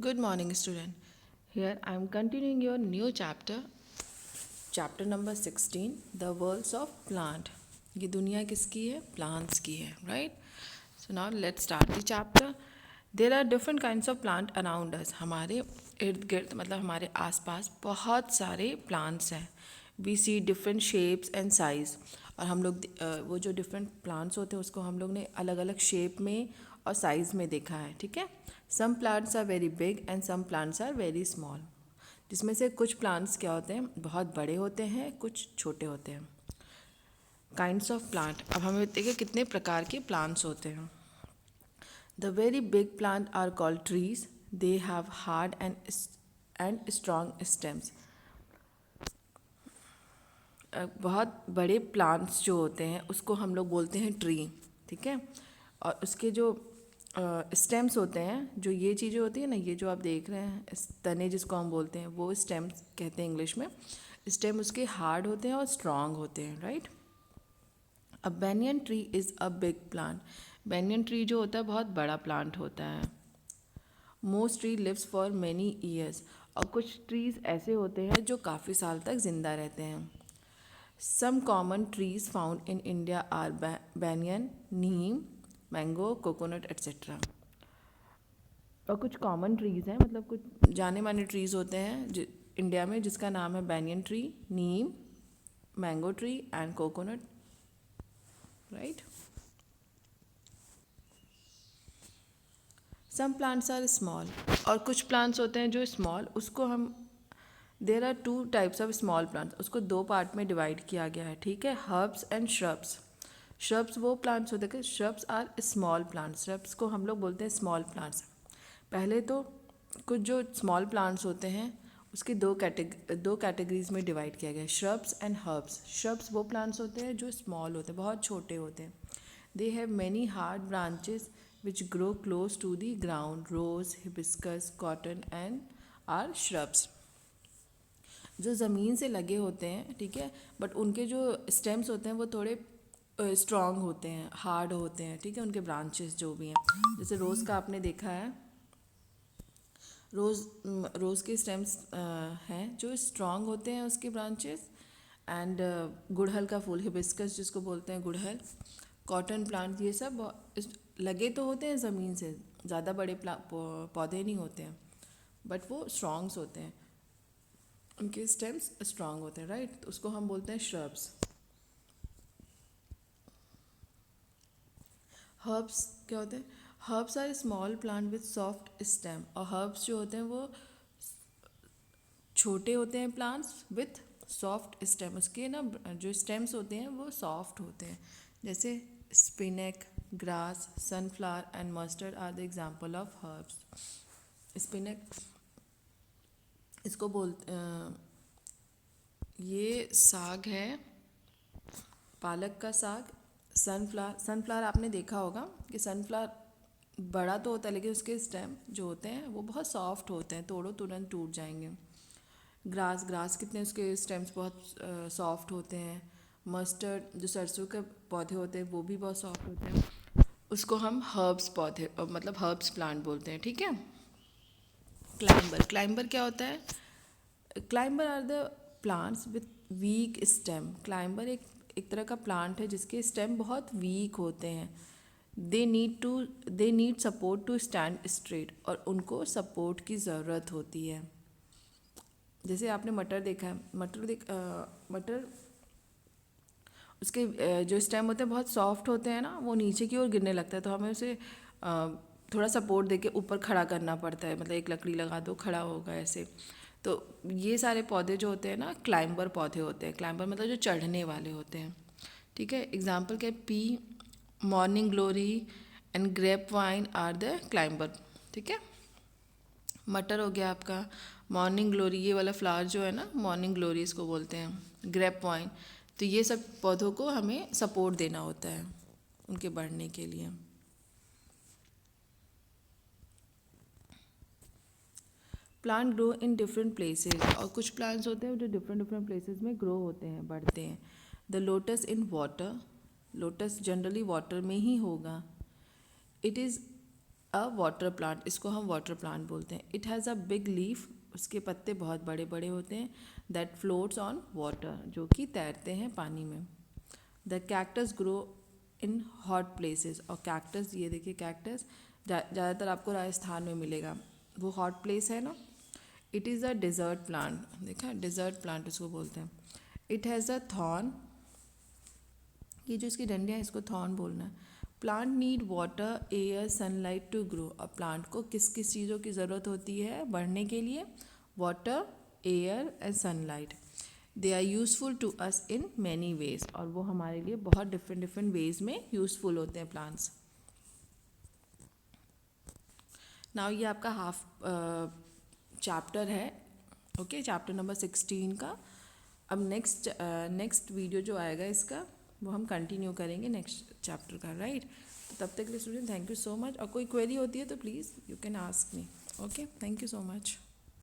Good morning, student. Here I am continuing your new chapter number 16, the worlds of plant. ये दुनिया किसकी है? Plants की है, right? So now let's start the chapter. There are different kinds of plant around us. हमारे इर्द गिर्द मतलब हमारे आसपास बहुत सारे plants हैं. We see different shapes and size. और हम लोग वो जो different plants होते हैं उसको हम लोग ने अलग अलग shape में और size में देखा है, ठीक है. Some plants are very big and some plants are very small. जिसमें से कुछ प्लांट्स क्या होते हैं, बहुत बड़े होते हैं, कुछ छोटे होते हैं. Kinds of plant. अब हमें देखिए कितने प्रकार के प्लांट्स होते हैं. The very big plant are called trees. They have hard and strong stems. बहुत बड़े प्लांट्स जो होते हैं उसको हम लोग बोलते हैं ट्री, ठीक है. और उसके जो स्टेम्स होते हैं, जो ये चीज़ें होती है ना, ये जो आप देख रहे हैं तने जिसको हम बोलते हैं, वो स्टेम्स कहते हैं इंग्लिश में. स्टेम उसके हार्ड होते हैं और स्ट्रॉन्ग होते हैं, right. A banyan tree is a big plant. Banyan tree जो होता है बहुत बड़ा प्लांट होता है. Most tree lives for many years. और कुछ ट्रीज़ ऐसे होते हैं जो काफ़ी साल तक ज़िंदा रहते हैं. Some common trees found in India are banyan, neem, mango, coconut etcetera. और कुछ कॉमन ट्रीज़ हैं, मतलब कुछ जाने माने ट्रीज़ होते हैं इंडिया में, जिसका नाम है banyan tree, neem, mango tree and coconut, right. Some plants are small. और कुछ प्लांट्स होते हैं जो स्मॉल, उसको हम there are two types of small plants. उसको दो पार्ट में डिवाइड किया गया है, ठीक है. Herbs and shrubs. श्रब्स वो प्लांट्स होते हैं, shrubs are small plants. Shrubs को हम लोग बोलते हैं स्मॉल प्लांट्स. पहले तो कुछ जो स्मॉल प्लांट्स होते हैं उसके दो कैटेगरीज में डिवाइड किया गया है, श्रब्स एंड हर्ब्स. श्रब्स वो प्लांट्स होते हैं जो स्मॉल होते हैं, बहुत छोटे होते हैं. They have many hard branches which grow close to the ground. Rose, hibiscus, cotton and are shrubs. जो ज़मीन से लगे होते हैं, ठीक है, बट उनके जो स्टेम्स होते हैं वो थोड़े स्ट्रॉन्ग होते हैं, हार्ड होते हैं, ठीक है. उनके ब्रांचेस जो भी हैं, जैसे रोज़ का आपने देखा है, रोज़ के स्टेम्स हैं जो स्ट्रॉन्ग होते हैं उसके ब्रांचेस. एंड गुड़हल का फूल, हिबिस्कस जिसको बोलते हैं गुड़हल, कॉटन प्लांट, ये सब लगे तो होते हैं ज़मीन से, ज़्यादा बड़े पौधे नहीं होते हैं, बट वो स्ट्रॉन्ग्स होते हैं, उनके स्टेम्स स्ट्रॉन्ग होते हैं, राइट. तो उसको हम बोलते हैं श्रब्स. हर्ब्स क्या होते हैं? Herbs are small plant with soft stem. और हर्ब्स जो होते हैं वो छोटे होते हैं प्लांट्स विथ सॉफ्ट स्टेम. उसके ना जो स्टेम्स होते हैं वो सॉफ्ट होते हैं. जैसे spinach, grass, sunflower and mustard are the example of herbs. Spinach इसको बोलते ये साग है, पालक का साग. सनफ्लावर आपने देखा होगा कि सनफ्लावर बड़ा तो होता है लेकिन उसके स्टेम जो होते हैं वो बहुत सॉफ्ट होते हैं, तोड़ो तुरंत टूट जाएंगे. ग्रास कितने उसके स्टेम्स बहुत सॉफ्ट होते हैं. मस्टर्ड जो सरसों के पौधे होते हैं वो भी बहुत सॉफ्ट होते हैं. उसको हम हर्ब्स पौधे मतलब हर्ब्स प्लांट बोलते हैं, ठीक है. क्लाइंबर क्या होता है? Climber are the plants with weak stem. Climber एक तरह का प्लांट है जिसके स्टेम बहुत वीक होते हैं. They need support to stand straight. और उनको सपोर्ट की ज़रूरत होती है. जैसे आपने मटर देखा है, मटर उसके जो स्टेम होते हैं बहुत सॉफ्ट होते हैं ना, वो नीचे की ओर गिरने लगता है, तो हमें उसे थोड़ा सपोर्ट देके ऊपर खड़ा करना पड़ता है. मतलब एक लकड़ी लगा दो, खड़ा होगा ऐसे. तो ये सारे पौधे जो होते हैं ना, क्लाइंबर पौधे होते हैं. क्लाइंबर मतलब जो चढ़ने वाले होते हैं, ठीक है. एग्जाम्पल क्या, pea, morning glory and grape vine are the climber, ठीक है. मटर हो गया आपका, मॉर्निंग ग्लोरी, ये वाला फ्लावर जो है ना, मॉर्निंग ग्लोरी इसको बोलते हैं, ग्रेप वाइन. तो ये सब पौधों को हमें सपोर्ट देना होता है उनके बढ़ने के लिए. Plant grow in different places. और कुछ प्लांट्स होते हैं जो डिफरेंट प्लेसेस में ग्रो होते हैं, बढ़ते हैं. The lotus in water. Lotus generally water में ही होगा. It is a water plant, इसको हम वाटर प्लांट बोलते हैं। It has a big leaf, उसके पत्ते बहुत बड़े बड़े होते हैं। दैट फ्लोट्स ऑन वाटर, जो कि तैरते हैं पानी में। The cactus grow in hot places, और कैक्टस, ये देखिए कैक्टस ज़्यादातर आपको राजस्थान में मिलेगा, वो हॉट प्लेस है ना। It is a desert plant, देखा डिज़र्ट प्लांट इसको बोलते हैं। इट हैज़ अ थॉर्न, ये जो इसकी डंडियाँ हैं इसको थॉर्न बोलना है। Plant need water, air, sunlight to grow. और प्लांट को किस किस चीज़ों की ज़रूरत होती है बढ़ने के लिए? Water, air and sunlight. They are useful to us in many ways, और वो हमारे लिए बहुत डिफरेंट डिफरेंट वेज में यूज़फुल होते हैं प्लांट्स। नाउ ये आपका हाफ चैप्टर है, ओके, चैप्टर नंबर 16 का। अब नेक्स्ट वीडियो जो आएगा इसका, वो हम कंटिन्यू करेंगे नेक्स्ट चैप्टर का, राइट। तो तब तक के लिए student thank you so much, और कोई क्वेरी होती है तो please you can ask me, okay, thank you so much.